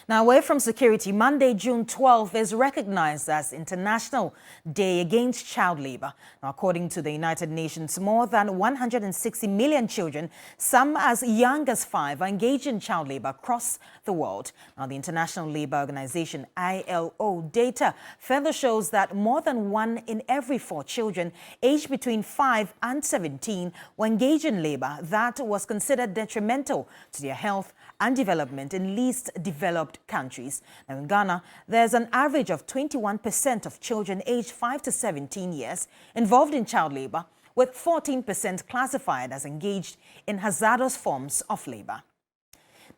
Now, away from security, Monday, June 12th is recognized as International Day Against Child Labor. Now, according to the United Nations, more than 160 million children, some as young as 5, are engaged in child labor across the world. Now, the International Labour Organization, ILO, data further shows that more than 1 in every 4 children aged between 5 and 17 were engaged in labor that was considered detrimental to their health and development in least developed countries. Now, in Ghana, there's an average of 21% of children aged 5 to 17 years involved in child labor, with 14% classified as engaged in hazardous forms of labor.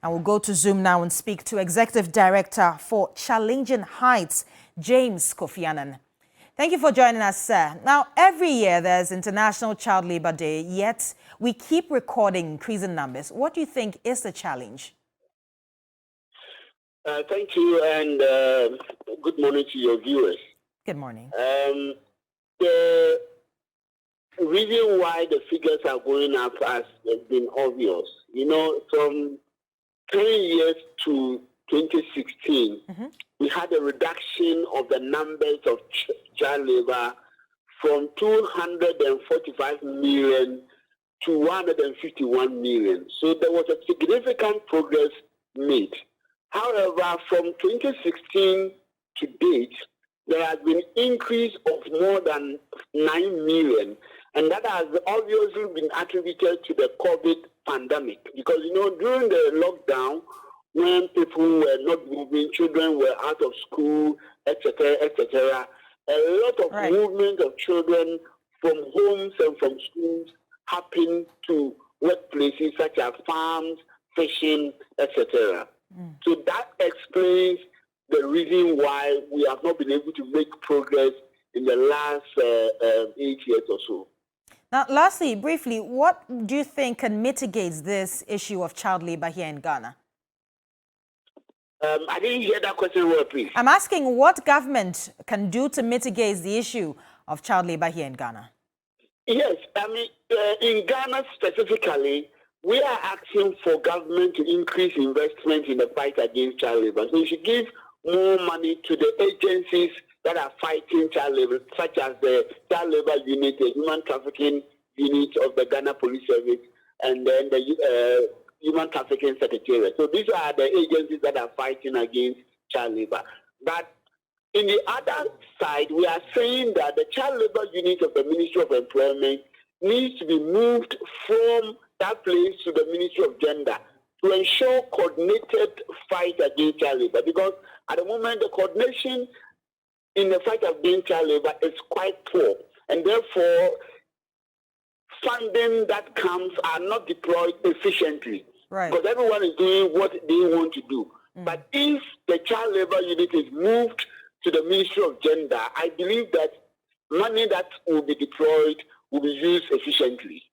Now, we'll go to Zoom now and speak to Executive Director for Challenging Heights, James Kofi Annan. Thank you for joining us, sir. Now, every year there's International Child Labor Day, yet we keep recording increasing numbers. What do you think is the challenge? Thank you, and good morning to your viewers. Good morning. The reason why the figures are going up has been obvious. You know, from 10 years to 2016, we had a reduction of the numbers of child labor from 245 million to 151 million. So there was a significant progress made. However, from 2016 to date, there has been an increase of more than 9 million, and that has obviously been attributed to the COVID pandemic. Because, you know, during the lockdown, when people were not moving, children were out of school, etc., etc., a lot of movement of children from homes and from schools happened to workplaces such as farms, fishing, etc. So that explains the reason why we have not been able to make progress in the last 8 years or so. Now, lastly, briefly, what do you think can mitigate this issue of child labor here in Ghana? I didn't hear that question well, please. I'm asking what government can do to mitigate the issue of child labor here in Ghana. Yes, I mean, in Ghana specifically, we are asking for government to increase investment in the fight against child labor. So we should give more money to the agencies that are fighting child labor, such as the Child Labor Unit, the Human Trafficking Unit of the Ghana Police Service, and then the Human Trafficking Secretariat. So these are the agencies that are fighting against child labor. But in the other side, we are saying that the Child Labor Unit of the Ministry of Employment needs to be moved from that place to the Ministry of Gender to ensure coordinated fight against child labor. Because at the moment, the coordination in the fight against child labor is quite poor, and therefore funding that comes are not deployed efficiently. Because everyone is doing what they want to do. But if the Child Labor Unit is moved to the Ministry of Gender, I believe that money that will be deployed will be used efficiently.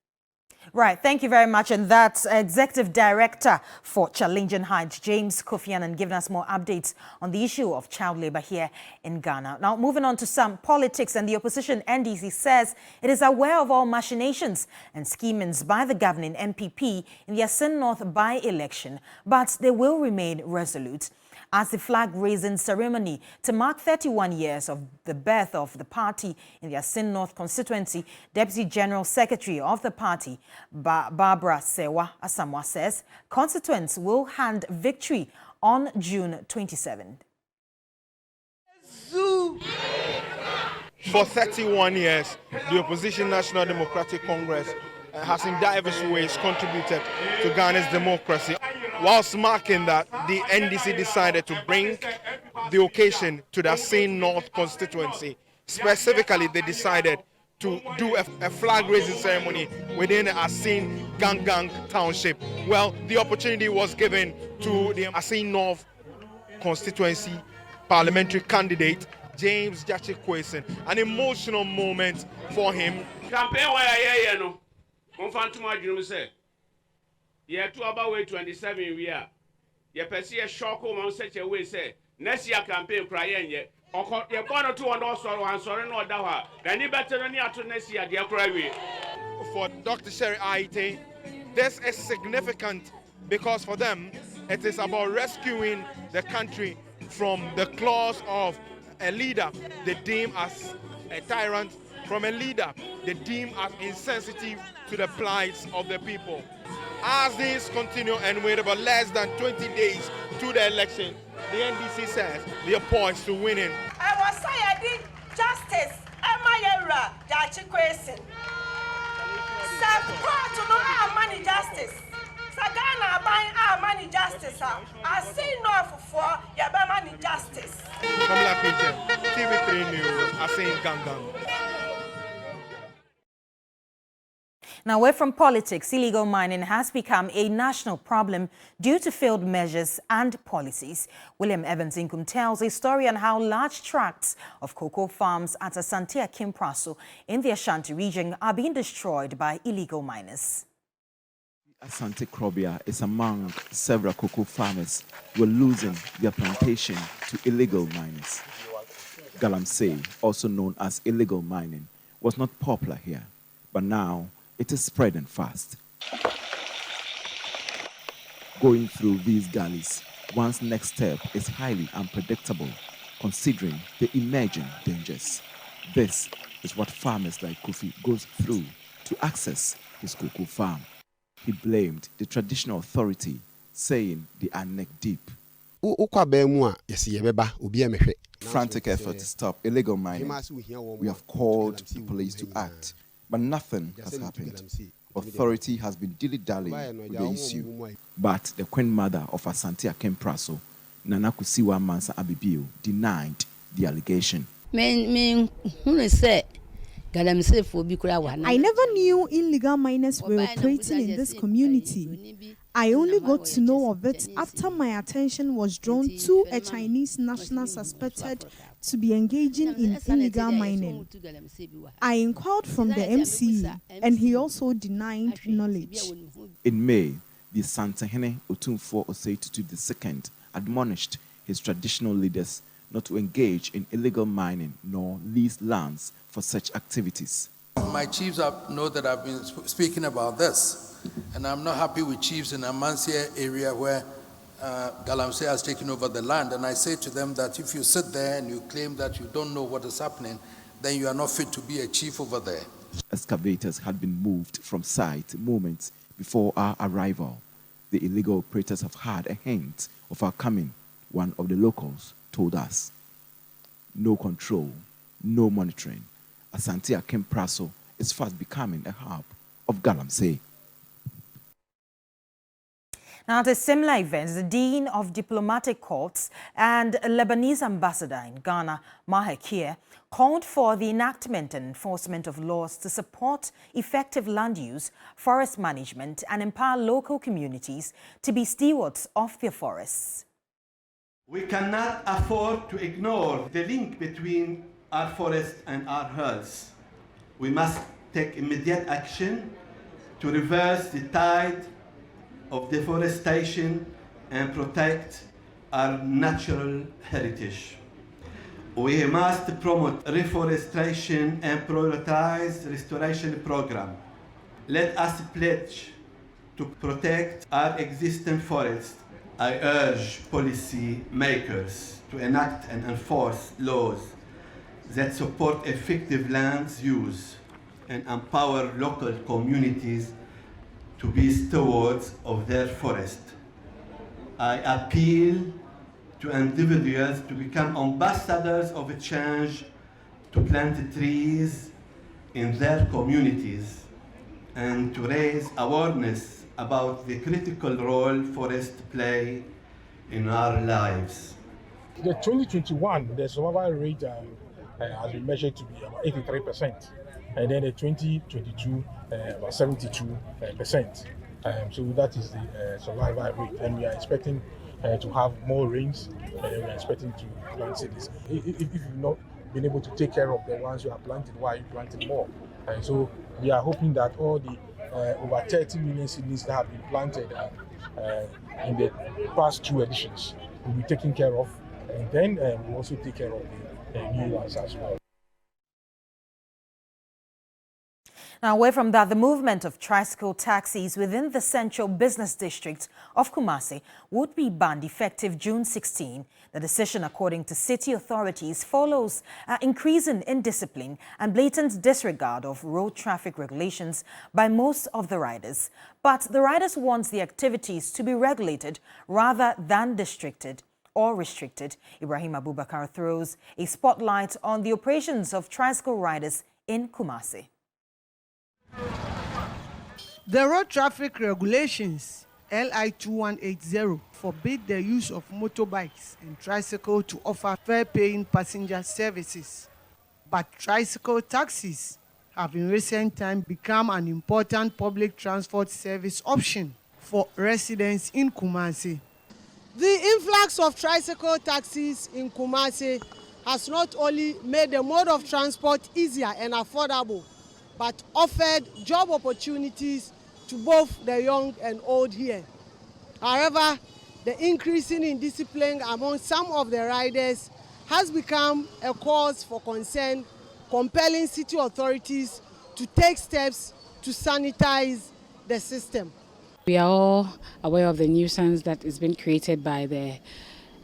Right. Thank you very much. And that's Executive Director for Challenging Heights, James Kofi Annan, giving us more updates on the issue of child labor here in Ghana. Now, moving on to some politics, and the opposition NDC says it is aware of all machinations and schemings by the governing MPP in the Asin North by-election, but they will remain resolute. As the flag-raising ceremony to mark 31 years of the birth of the party in the Asin North constituency, Deputy General Secretary of the party, Barbara Sewa Asamoah, says constituents will hand victory on June 27th. For 31 years, the opposition National Democratic Congress has in diverse ways contributed to Ghana's democracy. Whilst marking that, the NDC decided to bring the occasion to the Asin North constituency. Specifically, they decided to do a flag-raising ceremony within the Asin Gangang township. Well, the opportunity was given to the Asin North constituency parliamentary candidate, James Jachi Kwesen. An emotional moment for him. Campaign where no. Yeah, to about way 27 we are. You perceive a shock on such a way, say, next year campaign crying yet. Or you're going to one also, and sorry, no doubt. Then you better than you to next year, dear cry. For Dr. Sherry Aite, this is significant because for them, It is about rescuing the country from the claws of a leader they deem as a tyrant, from a leader they deem as insensitive to the plights of the people. As this continue and with about less than 20 days to the election, the NDC says they are poised to winning. I was saying justice. Am I era? Jachi question. Support to know our money justice. Sagana buying our money justice. I see no for your money justice. From La Pigeon, TV3 News, I say Gangang. Now, away from politics, illegal mining has become a national problem due to failed measures and policies. William Evans Inkum tells a story on how large tracts of cocoa farms at Asante Akim Praso in the Ashanti region are being destroyed by illegal miners. Asante Krobia is among several cocoa farmers who are losing their plantation to illegal miners. Galamsey, also known as illegal mining, was not popular here, but now it is spreading fast. Going through these gullies, one's next step is highly unpredictable, considering the emerging dangers. This is what farmers like Kofi goes through to access his cocoa farm. He blamed the traditional authority, saying they are neck deep. Frantic effort to stop illegal mining. We have called the police to act, but nothing has happened. Authority has been dilly-dallying with the issue. But the Queen Mother of Asante Akim Praso, Nana Kusiwa Mansa Abibio, denied the allegation. I never knew illegal miners were operating in this community. I only got to know of it after my attention was drawn to a Chinese national suspected to be engaging in illegal mining. I inquired from the MCE and he also denied knowledge. In May, the Santahene Otumfuo Osei II admonished his traditional leaders not to engage in illegal mining nor lease lands for such activities. My chiefs know that I've been speaking about this, and I'm not happy with chiefs in Amansia area where Galamsey has taken over the land. And I say to them that if you sit there and you claim that you don't know what is happening, then you are not fit to be a chief over there. Excavators had been moved from site moments before our arrival. The illegal operators have had a hint of our coming, one of the locals told us. No control, no monitoring. Asante Akim Praso is fast becoming a hub of Galamsey. Now, at a similar event, the Dean of Diplomatic Corps and Lebanese ambassador in Ghana, Maher Kier, called for the enactment and enforcement of laws to support effective land use, forest management, and empower local communities to be stewards of their forests. We cannot afford to ignore the link between our forest and our herds. We must take immediate action to reverse the tide of deforestation and protect our natural heritage. We must promote reforestation and prioritize restoration program. Let us pledge to protect our existing forests. I urge policy makers to enact and enforce laws that support effective land use and empower local communities to be stewards of their forest. I appeal to individuals to become ambassadors of change, to plant trees in their communities, and to raise awareness about the critical role forests play in our lives. The 2021, the survival rate has been measured to be about 83%, and then the 2022 about 72%. So that is the survival rate, and we are expecting to have more rains, and we are expecting to plant cities. If you've not been able to take care of the ones you are planting, why are you planting more? So we are hoping that all the over 30 million seedlings that have been planted in the past 2 editions will be taken care of, and then we'll also take care of the new ones as well. Now, away from that, the movement of tricycle taxis within the central business district of Kumasi would be banned effective June 16. The decision, according to city authorities, follows an increase in indiscipline and blatant disregard of road traffic regulations by most of the riders. But the riders want the activities to be regulated rather than restricted. Ibrahim Abubakar throws a spotlight on the operations of tricycle riders in Kumasi. The road traffic regulations LI 2180 forbid the use of motorbikes and tricycle to offer fare-paying passenger services. But tricycle taxis have in recent times become an important public transport service option for residents in Kumasi. The influx of tricycle taxis in Kumasi has not only made the mode of transport easier and affordable, but offered job opportunities to both the young and old here. However, the increasing indiscipline among some of the riders has become a cause for concern, compelling city authorities to take steps to sanitize the system. We are all aware of the nuisance that is being created by the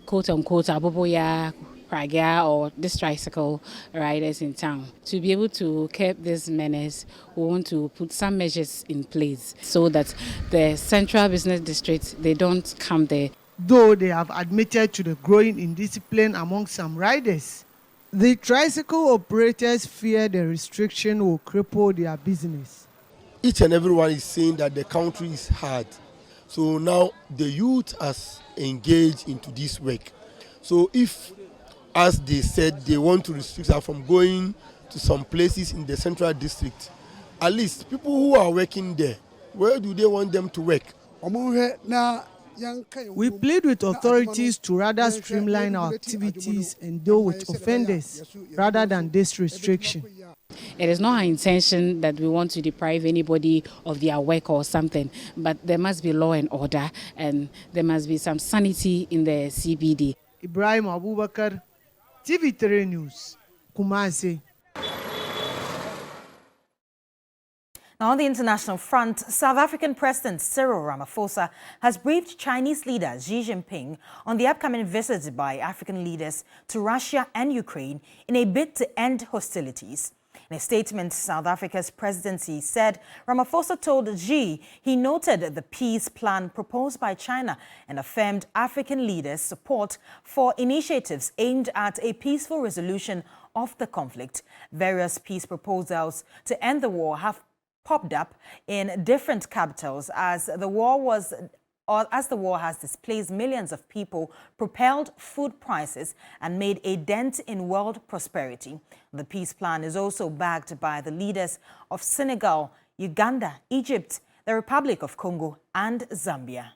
quote-unquote Aboboya, Pragia or this tricycle riders in town. To be able to curb this menace, we want to put some measures in place so that the central business districts, they don't come there. Though they have admitted to the growing indiscipline among some riders, the tricycle operators fear the restriction will cripple their business. Each and everyone is saying that the country is hard. So now the youth has engaged into this work. So if, as they said, they want to restrict us from going to some places in the central district, at least people who are working there, where do they want them to work? We plead with authorities to rather streamline our activities and deal with offenders rather than this restriction. It is not our intention that we want to deprive anybody of their work or something, but there must be law and order and there must be some sanity in the CBD. Ibrahim Abubakar, TV3 News, Kumasi. Now, on the international front, South African President Cyril Ramaphosa has briefed Chinese leader Xi Jinping on the upcoming visit by African leaders to Russia and Ukraine in a bid to end hostilities. In a statement, South Africa's presidency said Ramaphosa told Xi he noted the peace plan proposed by China and affirmed African leaders' support for initiatives aimed at a peaceful resolution of the conflict. Various peace proposals to end the war have popped up in different capitals as the war has displaced millions of people, propelled food prices, and made a dent in world prosperity. The peace plan is also backed by the leaders of Senegal, Uganda, Egypt, the Republic of Congo, and Zambia.